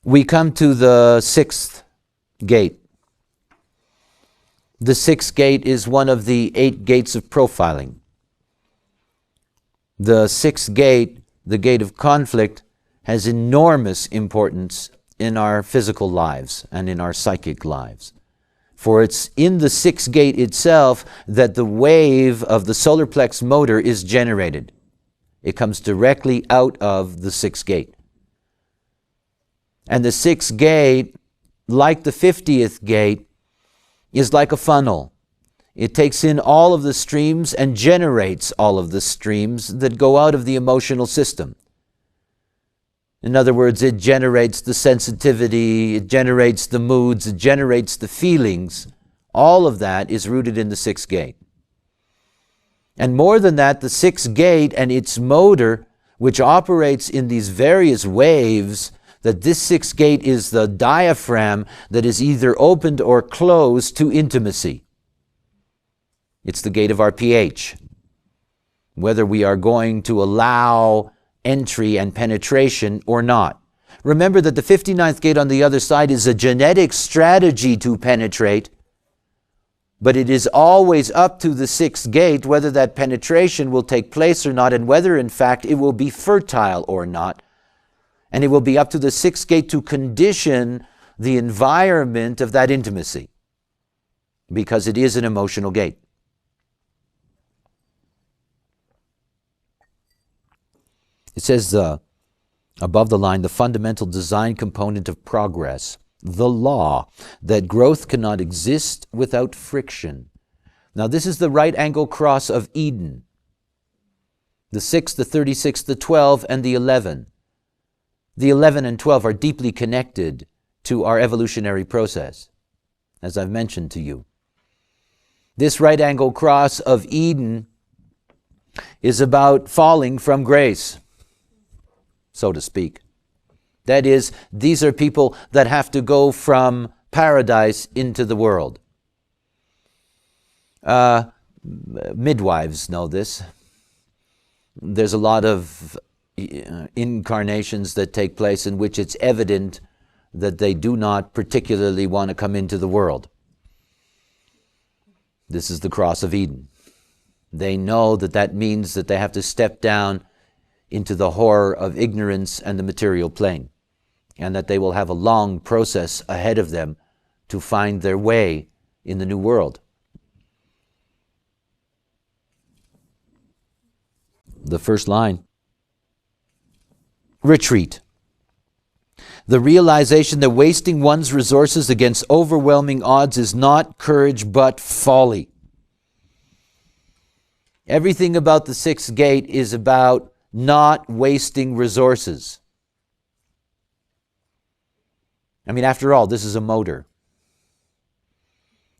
we come to the sixth gate. The sixth gate is one of the 8 gates of profiling. The sixth gate, the gate of conflict, has enormous importance in our physical lives and in our psychic lives. For it's in the sixth gate itself that the wave of the solar plex motor is generated. It comes directly out of the sixth gate. And the sixth gate, like the 50th gate, is like a funnel. It takes in all of the streams and generates all of the streams that go out of the emotional system. In other words, it generates the sensitivity, it generates the moods, it generates the feelings. All of that is rooted in the sixth gate. And more than that, the sixth gate and its motor, which operates in these various waves, that this sixth gate is the diaphragm that is either opened or closed to intimacy. It's the gate of our pH. Whether we are going to allow entry and penetration or not. Remember that the 59th gate on the other side is a genetic strategy to penetrate, but it is always up to the sixth gate whether that penetration will take place or not, and whether in fact it will be fertile or not. And it will be up to the sixth gate to condition the environment of that intimacy, because it is an emotional gate. It says above the line, the fundamental design component of progress, the law that growth cannot exist without friction. Now this is the right angle cross of Eden. The 6, the 36, the 12, and the 11. The 11 and 12 are deeply connected to our evolutionary process, as I've mentioned to you. This right angle cross of Eden is about falling from grace, so to speak. That is, these are people that have to go from paradise into the world. Midwives know this. There's a lot of incarnations that take place in which it's evident that they do not particularly want to come into the world. This is the cross of Eden. They know that that means that they have to step down into the horror of ignorance and the material plane, and that they will have a long process ahead of them to find their way in the new world. The first line. Retreat. The realization that wasting one's resources against overwhelming odds is not courage but folly. Everything about the sixth gate is about not wasting resources. I mean, after all, this is a motor.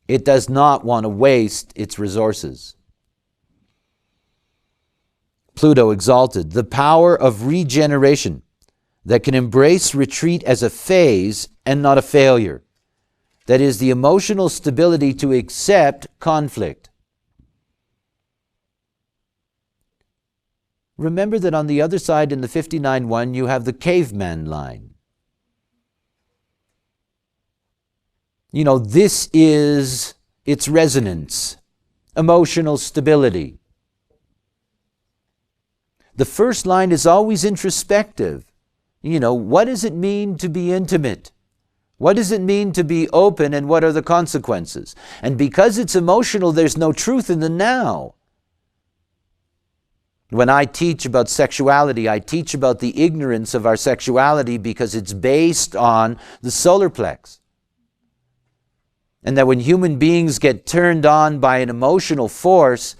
It does not want to waste its resources. Pluto exalted, the power of regeneration that can embrace retreat as a phase and not a failure. That is, the emotional stability to accept conflict. Remember that on the other side in the 59-1 you have the caveman line. You know, this is its resonance, emotional stability. The first line is always introspective. You know, what does it mean to be intimate? What does it mean to be open, and what are the consequences? And because it's emotional, there's no truth in the now. When I teach about sexuality, I teach about the ignorance of our sexuality because it's based on the solar plex. And that when human beings get turned on by an emotional force,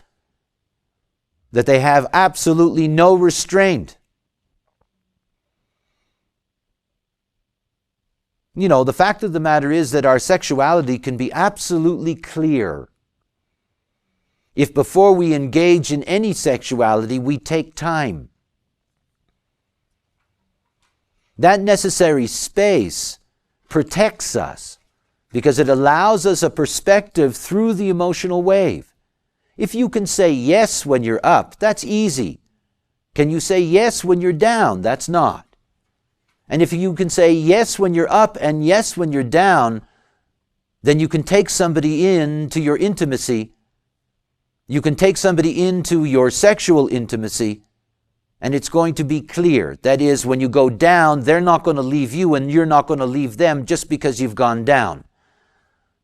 that they have absolutely no restraint. You know, the fact of the matter is that our sexuality can be absolutely clear if before we engage in any sexuality, we take time. That necessary space protects us because it allows us a perspective through the emotional wave. If you can say yes when you're up, that's easy. Can you say yes when you're down? That's not. And if you can say yes when you're up and yes when you're down, then you can take somebody into your intimacy. You can take somebody into your sexual intimacy, and it's going to be clear. That is, when you go down, they're not going to leave you and you're not going to leave them just because you've gone down.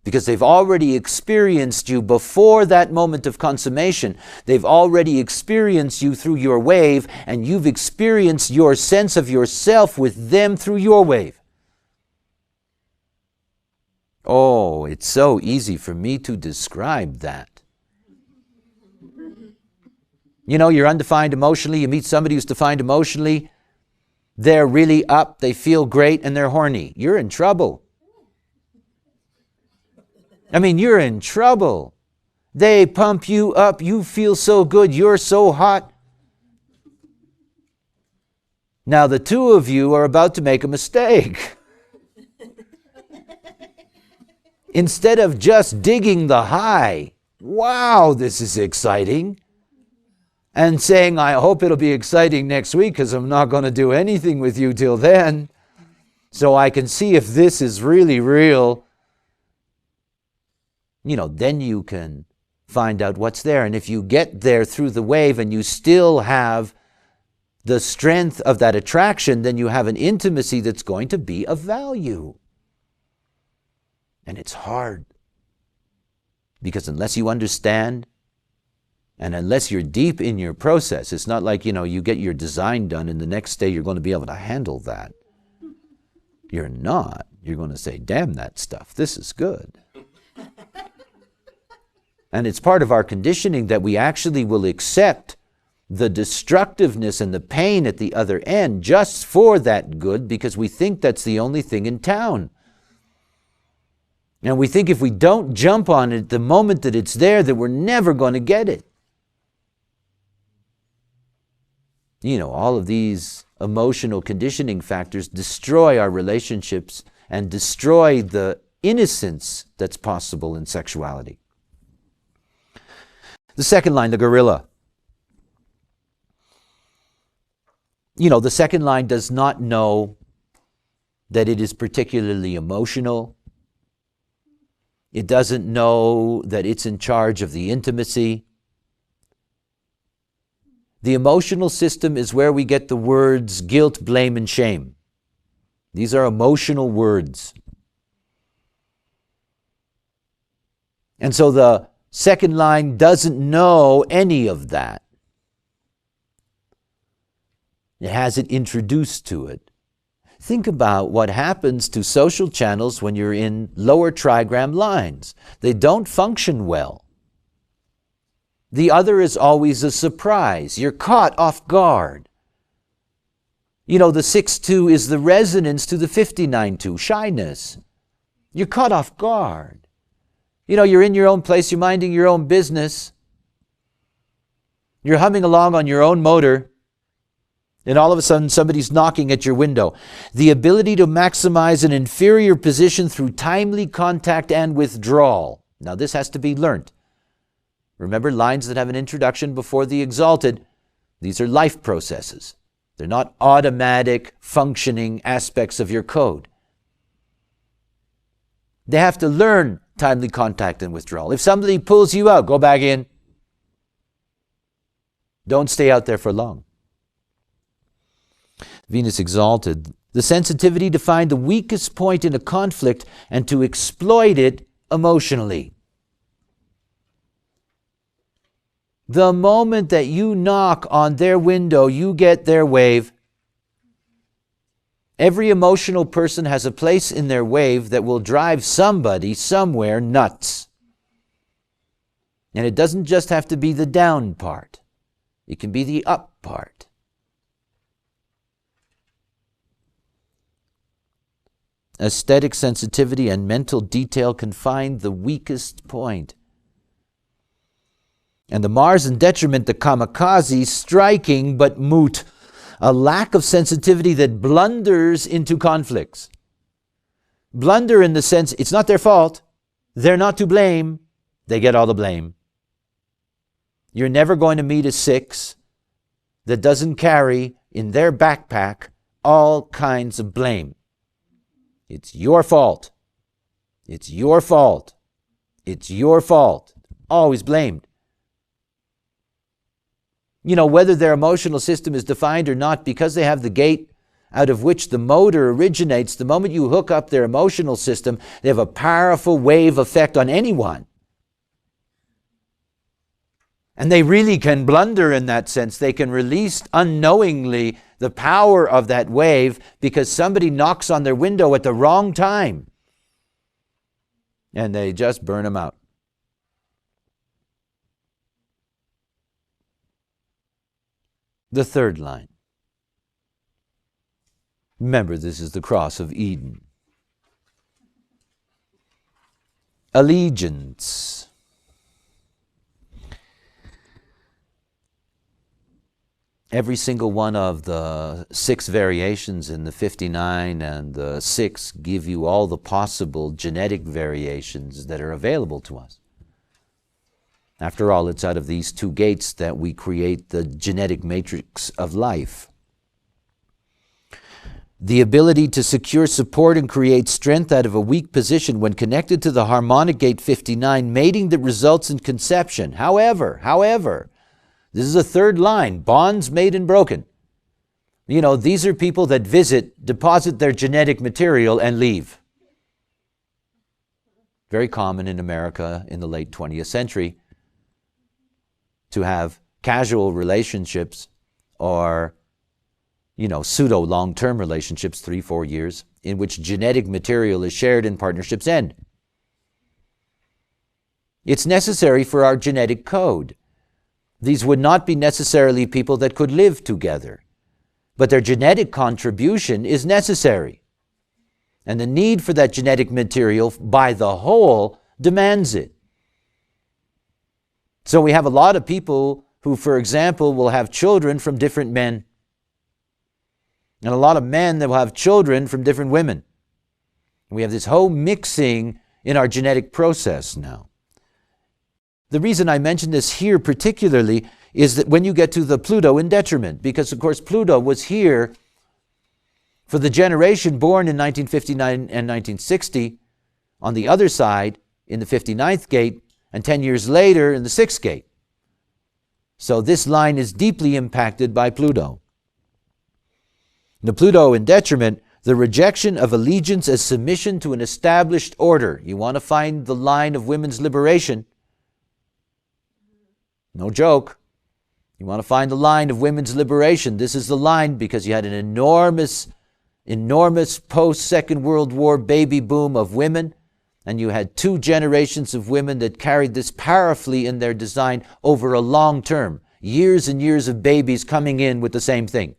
Because they've already experienced you before that moment of consummation. They've already experienced you through your wave, and you've experienced your sense of yourself with them through your wave. Oh, it's so easy for me to describe that. You know, you're undefined emotionally, you meet somebody who's defined emotionally, they're really up, they feel great, and they're horny. You're in trouble. I mean, you're in trouble. They pump you up, you feel so good, you're so hot. Now the two of you are about to make a mistake. Instead of just digging the high, wow, this is exciting, and saying, I hope it'll be exciting next week because I'm not going to do anything with you till then, so I can see if this is really real. You know, then you can find out what's there. And if you get there through the wave and you still have the strength of that attraction, then you have an intimacy that's going to be of value. And it's hard. Because unless you understand, and unless you're deep in your process, it's not like, you get your design done and the next day you're going to be able to handle that. You're not. You're going to say, damn that stuff, this is good. And it's part of our conditioning that we actually will accept the destructiveness and the pain at the other end just for that good, because we think that's the only thing in town. And we think if we don't jump on it the moment that it's there, that we're never going to get it. All of these emotional conditioning factors destroy our relationships and destroy the innocence that's possible in sexuality. The second line, the gorilla. The second line does not know that it is particularly emotional. It doesn't know that it's in charge of the intimacy. The emotional system is where we get the words guilt, blame, and shame. These are emotional words. And so the second line doesn't know any of that. It hasn't introduced to it. Think about what happens to social channels when you're in lower trigram lines. They don't function well. The other is always a surprise. You're caught off guard. The 6-2 is the resonance to the 59-2, shyness. You're caught off guard. You're in your own place, you're minding your own business. You're humming along on your own motor, and all of a sudden somebody's knocking at your window. The ability to maximize an inferior position through timely contact and withdrawal. Now this has to be learnt. Remember, lines that have an introduction before the exalted, these are life processes. They're not automatic functioning aspects of your code. They have to learn timely contact and withdrawal. If somebody pulls you out, go back in. Don't stay out there for long. Venus exalted. The sensitivity to find the weakest point in a conflict and to exploit it emotionally. The moment that you knock on their window, you get their wave. Every emotional person has a place in their wave that will drive somebody somewhere nuts. And it doesn't just have to be the down part. It can be the up part. Aesthetic sensitivity and mental detail can find the weakest point. And the Mars in detriment, the kamikaze, striking but moot. A lack of sensitivity that blunders into conflicts. Blunder in the sense, it's not their fault. They're not to blame. They get all the blame. You're never going to meet a 6 that doesn't carry in their backpack all kinds of blame. It's your fault. It's your fault. It's your fault. Always blamed. You know, whether their emotional system is defined or not, because they have the gate out of which the motor originates, the moment you hook up their emotional system, they have a powerful wave effect on anyone. And they really can blunder in that sense. They can release unknowingly the power of that wave because somebody knocks on their window at the wrong time. And they just burn them out. The third line. Remember, this is the cross of Eden. Allegiance. Every single one of the 6 variations in the 59 and the 6 give you all the possible genetic variations that are available to us. After all, it's out of these 2 gates that we create the genetic matrix of life. The ability to secure support and create strength out of a weak position when connected to the harmonic gate 59, mating that results in conception. However, this is a third line, bonds made and broken. You know, these are people that visit, deposit their genetic material and leave. Very common in America in the late 20th century to have casual relationships or, you know, pseudo long-term relationships, 3-4 years, in which genetic material is shared and partnerships end. It's necessary for our genetic code. These would not be necessarily people that could live together, but their genetic contribution is necessary. And the need for that genetic material by the whole demands it. So we have a lot of people who, for example, will have children from different men. And a lot of men that will have children from different women. We have this whole mixing in our genetic process now. The reason I mention this here particularly is that when you get to the Pluto in detriment, because of course Pluto was here for the generation born in 1959 and 1960 on the other side in the 59th gate and 10 years later in the 6th gate. So this line is deeply impacted by Pluto. The Pluto in detriment, the rejection of allegiance as submission to an established order. You want to find the line of women's liberation. No joke. You want to find the line of women's liberation. This is the line because you had an enormous post-Second World War baby boom of women, and you had 2 generations of women that carried this powerfully in their design over a long term. Years and years of babies coming in with the same thing.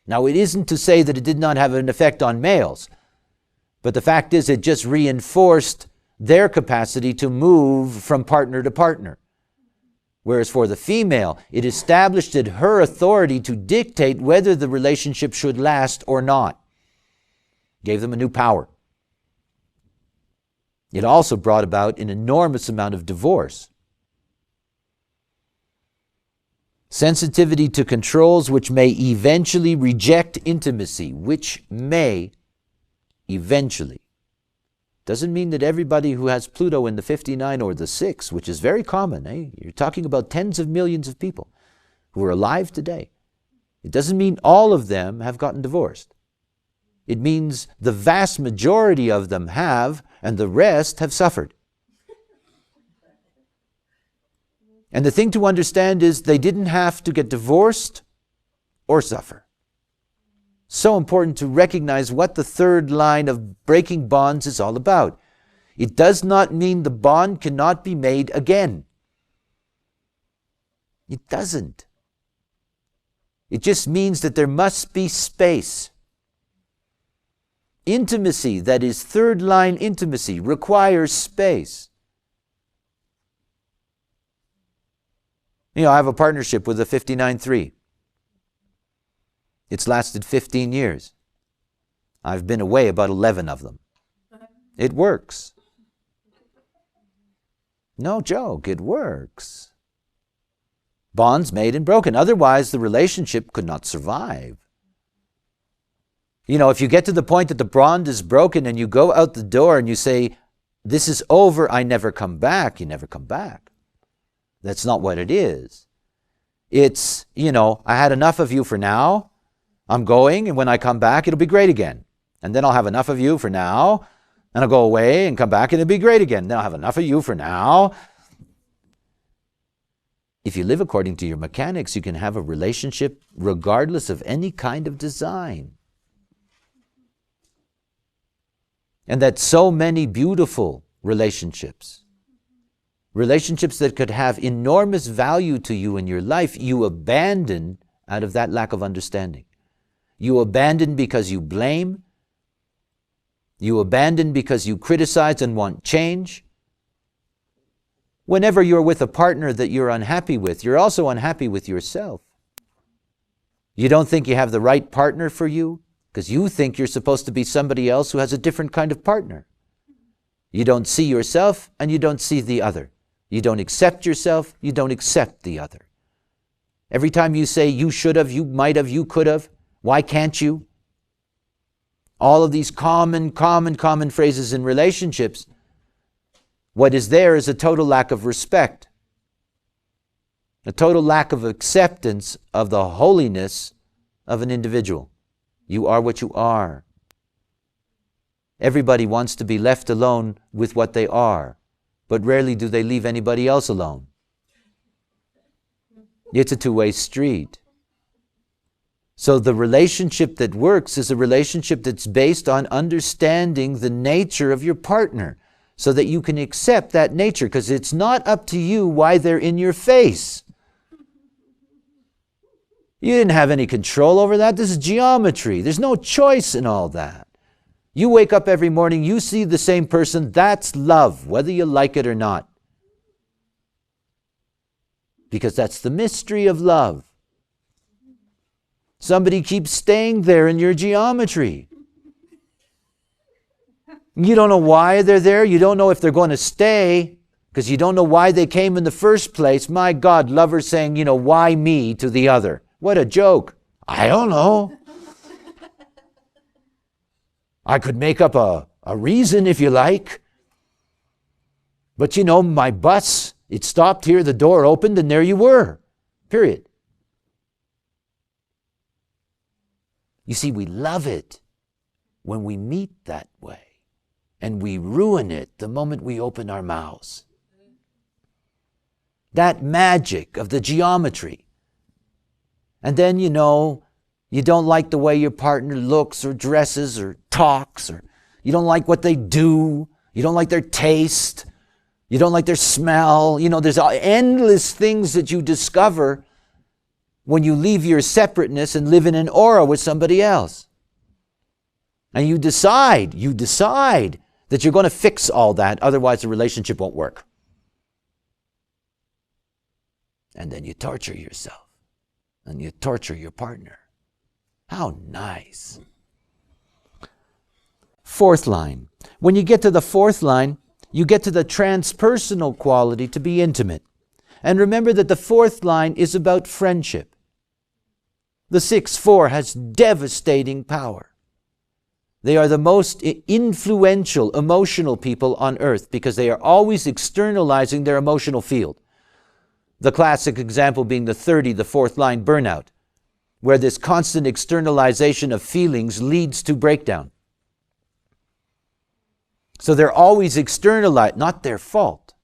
Now, it isn't to say that it did not have an effect on males, but the fact is it just reinforced their capacity to move from partner to partner. Whereas for the female, it established her authority to dictate whether the relationship should last or not. Gave them a new power. It also brought about an enormous amount of divorce. Sensitivity to controls which may eventually reject intimacy, which may eventually. Doesn't mean that everybody who has Pluto in the 59 or the 6, which is very common, You're talking about tens of millions of people who are alive today. It doesn't mean all of them have gotten divorced. It means the vast majority of them have, and the rest have suffered. And the thing to understand is they didn't have to get divorced or suffer. So important to recognize what the third line of breaking bonds is all about. It does not mean the bond cannot be made again. It doesn't. It just means that there must be space. Intimacy, that is third line intimacy, requires space. You know, I have a partnership with a 59-3. It's lasted 15 years. I've been away about 11 of them. It works. No joke, it works. Bonds made and broken. Otherwise, the relationship could not survive. If you get to the point that the bond is broken and you go out the door and you say, this is over, I never come back, you never come back. That's not what it is. It's, I had enough of you for now. I'm going, and when I come back, it'll be great again. And then I'll have enough of you for now, and I'll go away and come back, and it'll be great again. Then I'll have enough of you for now. If you live according to your mechanics, you can have a relationship regardless of any kind of design. And that so many beautiful relationships that could have enormous value to you in your life, you abandon out of that lack of understanding. You abandon because you blame. You abandon because you criticize and want change. Whenever you're with a partner that you're unhappy with, you're also unhappy with yourself. You don't think you have the right partner for you because you think you're supposed to be somebody else who has a different kind of partner. You don't see yourself and you don't see the other. You don't accept yourself, you don't accept the other. Every time you say you should have, you might have, you could have, why can't you? All of these common phrases in relationships, what is there is a total lack of respect, a total lack of acceptance of the holiness of an individual. You are what you are. Everybody wants to be left alone with what they are, but rarely do they leave anybody else alone. It's a two-way street. So the relationship that works is a relationship that's based on understanding the nature of your partner so that you can accept that nature, because it's not up to you why they're in your face. You didn't have any control over that. This is geometry. There's no choice in all that. You wake up every morning, you see the same person, that's love, whether you like it or not. Because that's the mystery of love. Somebody keeps staying there in your geometry. You don't know why they're there. You don't know if they're going to stay because you don't know why they came in the first place. My God, lovers saying, why me to the other? What a joke. I don't know. I could make up a reason if you like. But my bus, it stopped here, the door opened, and there you were. Period. You see, we love it when we meet that way. And we ruin it the moment we open our mouths. That magic of the geometry. And then, you don't like the way your partner looks or dresses or talks, or you don't like what they do. You don't like their taste. You don't like their smell. There's endless things that you discover when you leave your separateness and live in an aura with somebody else. And you decide that you're going to fix all that, otherwise the relationship won't work. And then you torture yourself, and you torture your partner. How nice. Fourth line. When you get to the fourth line, you get to the transpersonal quality to be intimate. And remember that the fourth line is about friendship. The 6-4 has devastating power. They are the most influential emotional people on earth because they are always externalizing their emotional field. The classic example being the 30, the fourth line burnout, where this constant externalization of feelings leads to breakdown. So they're always externalized, not their fault.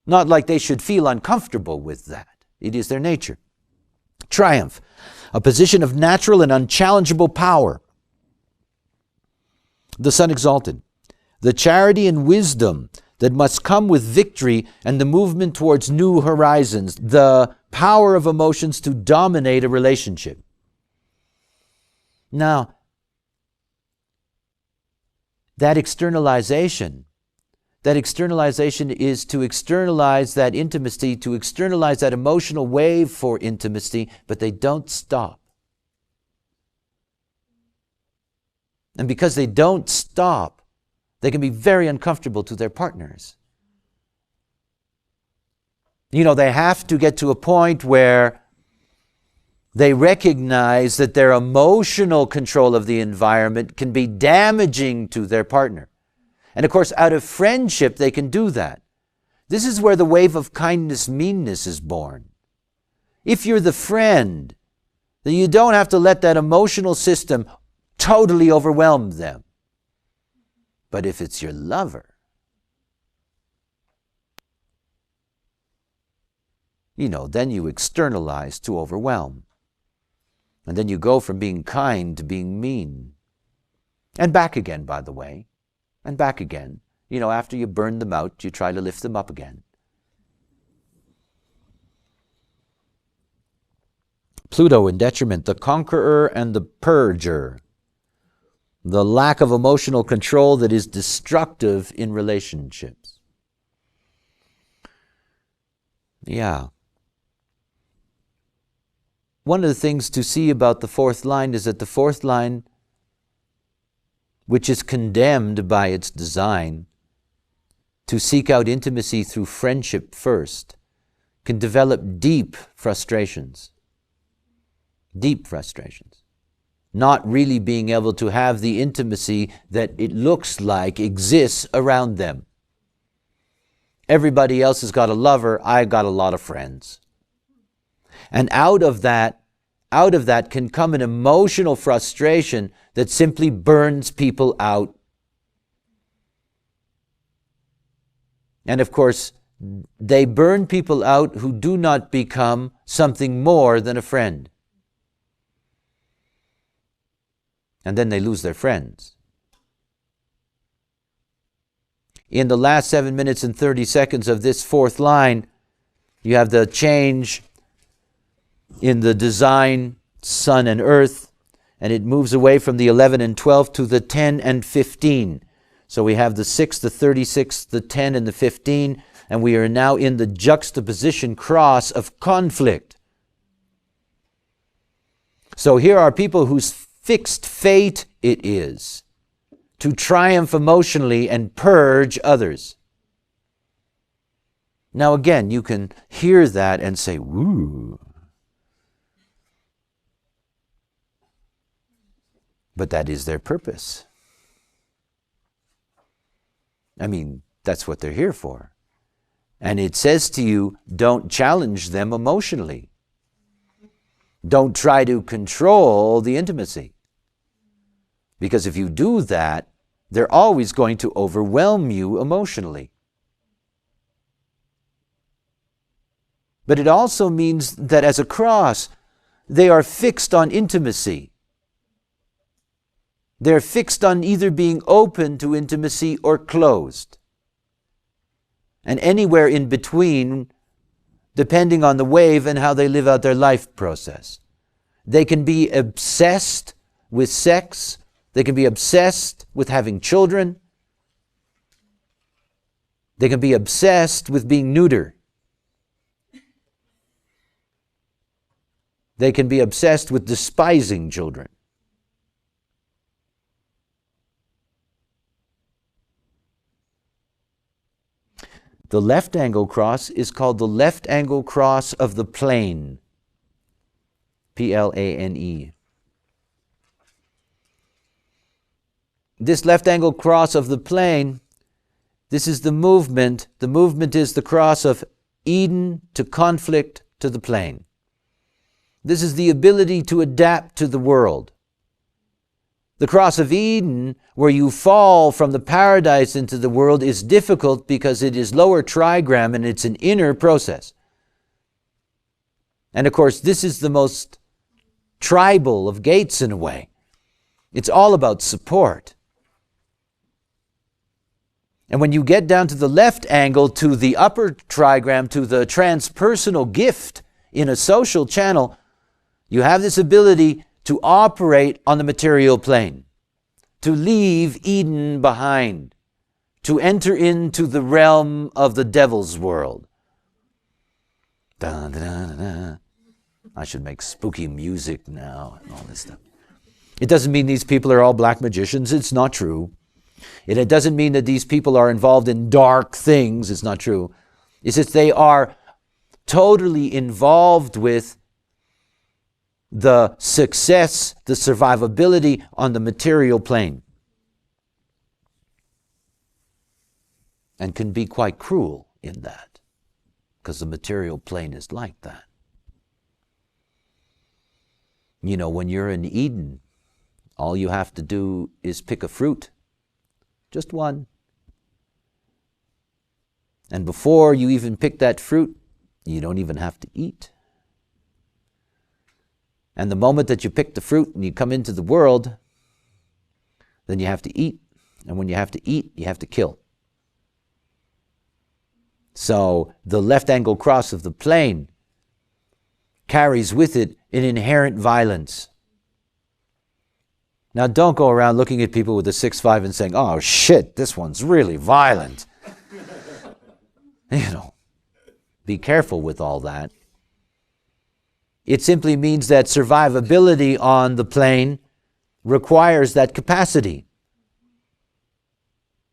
Not like they should feel uncomfortable with that. It is their nature. Triumph, a position of natural and unchallengeable power. The Son exalted, the charity and wisdom that must come with victory and the movement towards new horizons, the power of emotions to dominate a relationship. Now, that externalization is to externalize that intimacy, to externalize that emotional wave for intimacy, but they don't stop. And because they don't stop, they can be very uncomfortable to their partners. They have to get to a point where They recognize that their emotional control of the environment can be damaging to their partner. And of course, out of friendship, they can do that. This is where the wave of kindness-meanness is born. If you're the friend, then you don't have to let that emotional system totally overwhelm them. But if it's your lover, then you externalize to overwhelm. And then you go from being kind to being mean. And back again, by the way. And back again. After you burn them out, you try to lift them up again. Pluto in detriment, the conqueror and the purger. The lack of emotional control that is destructive in relationships. Yeah. One of the things to see about the fourth line is that the fourth line, which is condemned by its design to seek out intimacy through friendship first, can develop deep frustrations. Deep frustrations. Not really being able to have the intimacy that it looks like exists around them. Everybody else has got a lover, I got a lot of friends. And out of that can come an emotional frustration that simply burns people out. And of course, they burn people out who do not become something more than a friend. And then they lose their friends. In the last 7 minutes and 30 seconds of this fourth line, you have the change in the design, sun and earth, and it moves away from the 11 and 12 to the 10 and 15. So we have the 6, the 36, the 10, and the 15, and we are now in the juxtaposition cross of conflict. So here are people whose fixed fate it is to triumph emotionally and purge others. Now again, you can hear that and say, woo. But that is their purpose. I mean, that's what they're here for. And it says to you, don't challenge them emotionally. Don't try to control the intimacy. Because if you do that, they're always going to overwhelm you emotionally. But it also means that as a cross, they are fixed on intimacy. They're fixed on either being open to intimacy or closed. And anywhere in between, depending on the wave and how they live out their life process. They can be obsessed with sex. They can be obsessed with having children. They can be obsessed with being neuter. They can be obsessed with despising children. The left angle cross is called the left angle cross of the plane. Plane. This left angle cross of the plane, this is the movement. The movement is the cross of Eden to conflict to the plane. This is the ability to adapt to the world. The cross of Eden, where you fall from the paradise into the world, is difficult because it is lower trigram and it's an inner process. And of course, this is the most tribal of gates in a way. It's all about support. And when you get down to the left angle, to the upper trigram, to the transpersonal gift in a social channel, you have this ability to operate on the material plane, to leave Eden behind, to enter into the realm of the devil's world. Da, da, da, da. I should make spooky music now and all this stuff. It doesn't mean these people are all black magicians. It's not true. It doesn't mean that these people are involved in dark things. It's not true. It's that they are totally involved with the success, the survivability on the material plane. And can be quite cruel in that, because the material plane is like that. You know, when you're in Eden, all you have to do is pick a fruit, just one. And before you even pick that fruit, you don't even have to eat. And the moment that you pick the fruit and you come into the world, then you have to eat. And when you have to eat, you have to kill. So the left angle cross of the plane carries with it an inherent violence. Now don't go around looking at people with a 6-5 and saying, oh shit, this one's really violent. You know, be careful with all that. It simply means that survivability on the plane requires that capacity.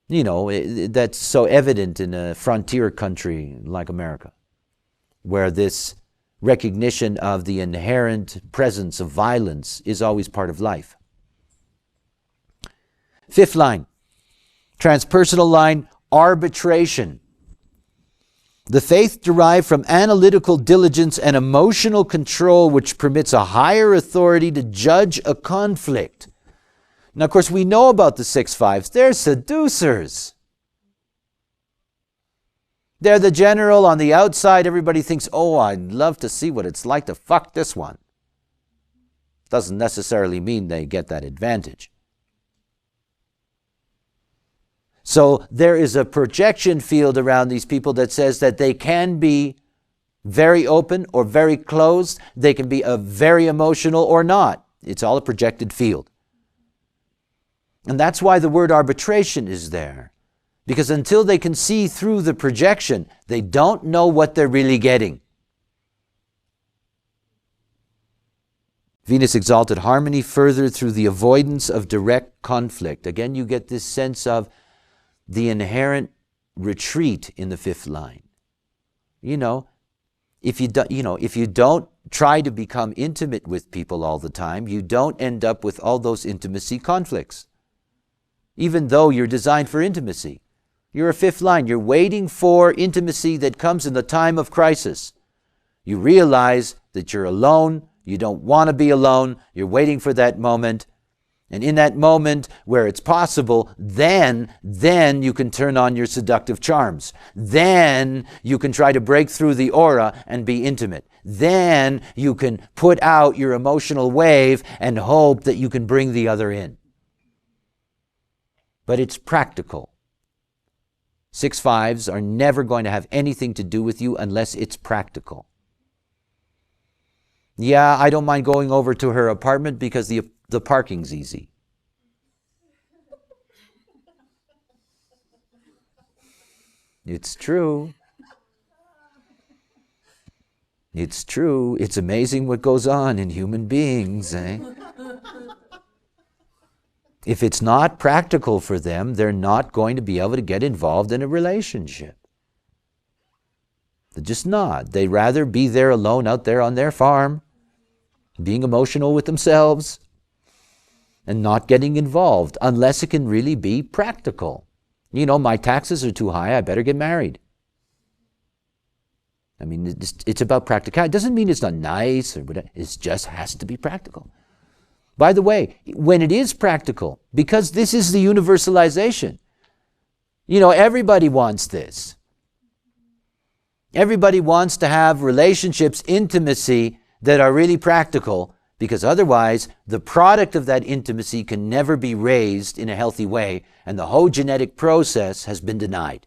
You know, that's so evident in a frontier country like America, where this recognition of the inherent presence of violence is always part of life. Fifth line, transpersonal line, arbitration. The faith derived from analytical diligence and emotional control, which permits a higher authority to judge a conflict. Now, of course, we know about the 6-5s. They're seducers. They're the general on the outside. Everybody thinks, oh, I'd love to see what it's like to fuck this one. Doesn't necessarily mean they get that advantage. So there is a projection field around these people that says that they can be very open or very closed. They can be very emotional or not. It's all a projected field. And that's why the word arbitration is there. Because until they can see through the projection, they don't know what they're really getting. Venus exalted harmony further through the avoidance of direct conflict. Again, you get this sense of the inherent retreat in the fifth line. You know, if you don't try to become intimate with people all the time, you don't end up with all those intimacy conflicts. Even though you're designed for intimacy. You're a fifth line. You're waiting for intimacy that comes in the time of crisis. You realize that you're alone. You don't want to be alone. You're waiting for that moment. And in that moment where it's possible, then you can turn on your seductive charms. Then you can try to break through the aura and be intimate. Then you can put out your emotional wave and hope that you can bring the other in. But it's practical. 6-5s are never going to have anything to do with you unless it's practical. Yeah, I don't mind going over to her apartment because the parking's easy. It's true. It's true. It's amazing what goes on in human beings, eh? If it's not practical for them, they're not going to be able to get involved in a relationship. They're just not. They'd rather be there alone out there on their farm, being emotional with themselves, and not getting involved, unless it can really be practical. You know, my taxes are too high, I better get married. I mean, it's about practicality. It doesn't mean it's not nice or whatever. It just has to be practical. By the way, when it is practical, because this is the universalization, you know, everybody wants this. Everybody wants to have relationships, intimacy that are really practical, because otherwise the product of that intimacy can never be raised in a healthy way, and the whole genetic process has been denied.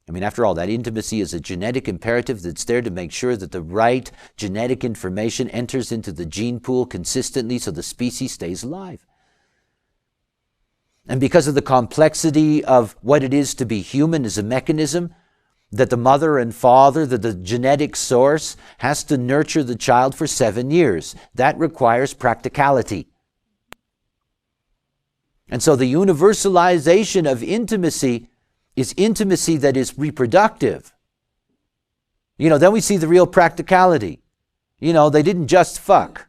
I mean, after all, that intimacy is a genetic imperative that's there to make sure that the right genetic information enters into the gene pool consistently so the species stays alive. And because of the complexity of what it is to be human as a mechanism, that the mother and father, that the genetic source has to nurture the child for 7 years. That requires practicality. And so the universalization of intimacy is intimacy that is reproductive. You know, then we see the real practicality. They didn't just fuck.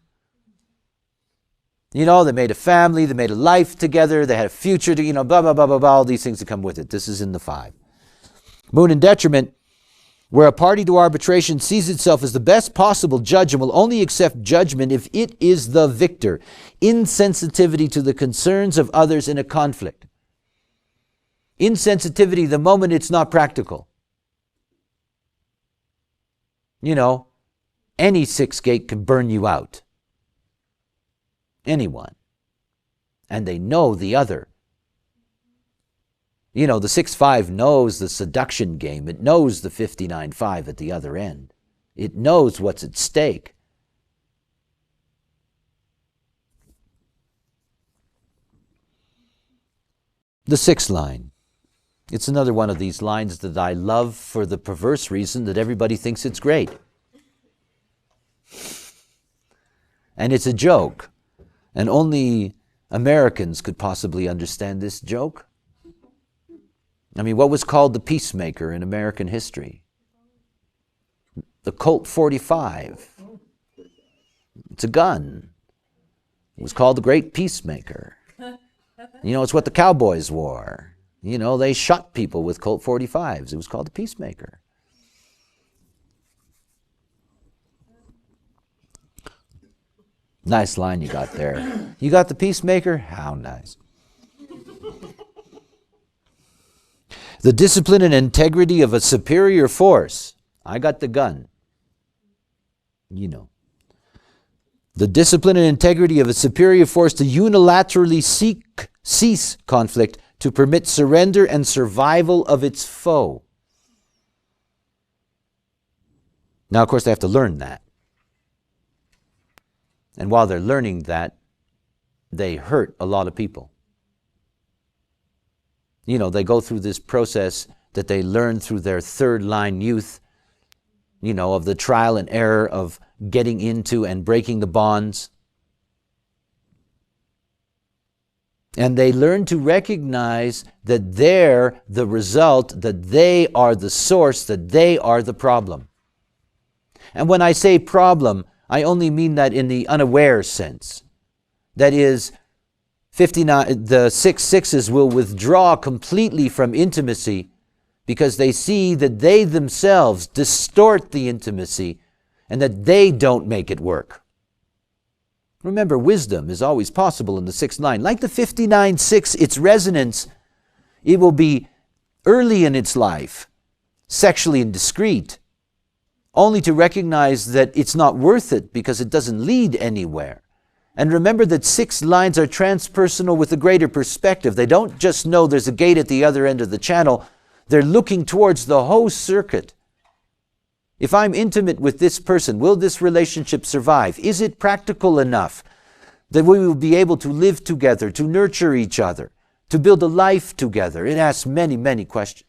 They made a family, they made a life together, they had a future to, blah, blah, blah, blah, blah, all these things that come with it. This is in the 5. Moon and detriment, where a party to arbitration sees itself as the best possible judge and will only accept judgment if it is the victor. Insensitivity to the concerns of others in a conflict. Insensitivity the moment it's not practical. Any 6 gate can burn you out. Anyone. And they know the other. The 6-5 knows the seduction game. It knows the 59-5 at the other end. It knows what's at stake. The 6th line. It's another one of these lines that I love for the perverse reason that everybody thinks it's great. And it's a joke. And only Americans could possibly understand this joke. What was called the peacemaker in American history? The Colt 45. It's a gun. It was called the Great Peacemaker. It's what the cowboys wore. They shot people with Colt 45s. It was called the peacemaker. Nice line you got there. You got the peacemaker? How nice. The discipline and integrity of a superior force. I got the gun. The discipline and integrity of a superior force to unilaterally cease conflict to permit surrender and survival of its foe. Now, of course, they have to learn that. And while they're learning that, they hurt a lot of people. They go through this process that they learn through their 3rd line youth, of the trial and error of getting into and breaking the bonds. And they learn to recognize that they're the result, that they are the source, that they are the problem. And when I say problem, I only mean that in the unaware sense. That is, the 6-6s will withdraw completely from intimacy because they see that they themselves distort the intimacy and that they don't make it work. Remember, wisdom is always possible in the 6th line. Like the 59-6, its resonance, it will be early in its life, sexually indiscreet, only to recognize that it's not worth it because it doesn't lead anywhere. And remember that 6 lines are transpersonal with a greater perspective. They don't just know there's a gate at the other end of the channel. They're looking towards the whole circuit. If I'm intimate with this person, will this relationship survive? Is it practical enough that we will be able to live together, to nurture each other, to build a life together? It asks many, many questions.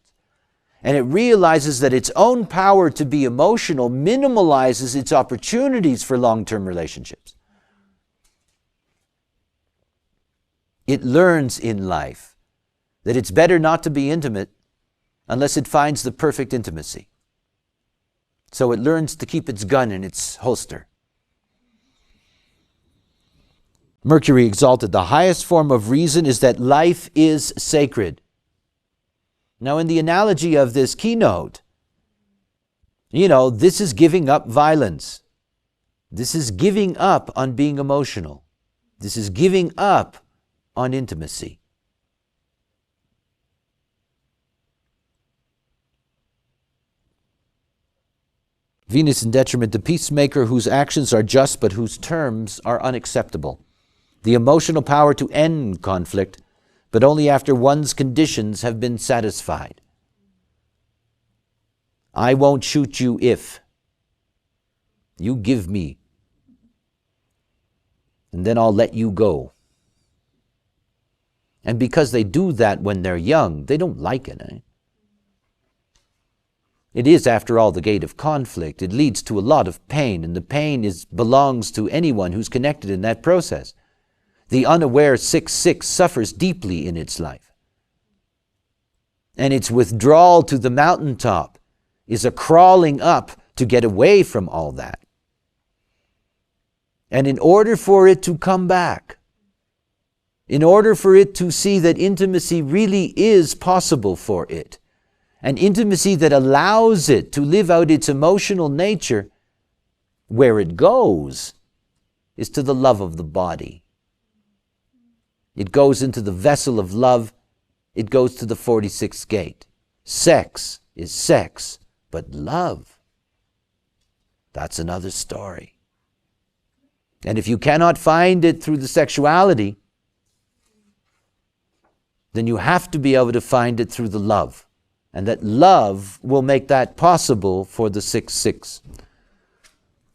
And it realizes that its own power to be emotional minimalizes its opportunities for long-term relationships. It learns in life that it's better not to be intimate unless it finds the perfect intimacy. So it learns to keep its gun in its holster. Mercury exalted. The highest form of reason is that life is sacred. Now, in the analogy of this keynote, this is giving up violence. This is giving up on being emotional. This is giving up on intimacy. Venus in detriment, the peacemaker whose actions are just but whose terms are unacceptable. The emotional power to end conflict, but only after one's conditions have been satisfied. I won't shoot you if you give me, and then I'll let you go. And because they do that when they're young, they don't like it. It is, after all, the gate of conflict. It leads to a lot of pain, and the pain belongs to anyone who's connected in that process. The unaware 6-6 suffers deeply in its life. And its withdrawal to the mountaintop is a crawling up to get away from all that. And in order for it to come back, in order for it to see that intimacy really is possible for it, an intimacy that allows it to live out its emotional nature, where it goes is to the love of the body. It goes into the vessel of love. It goes to the 46th gate. Sex is sex, but love, that's another story. And if you cannot find it through the sexuality, then you have to be able to find it through the love. And that love will make that possible for the 6-6.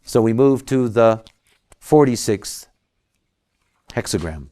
So we move to the 46th hexagram.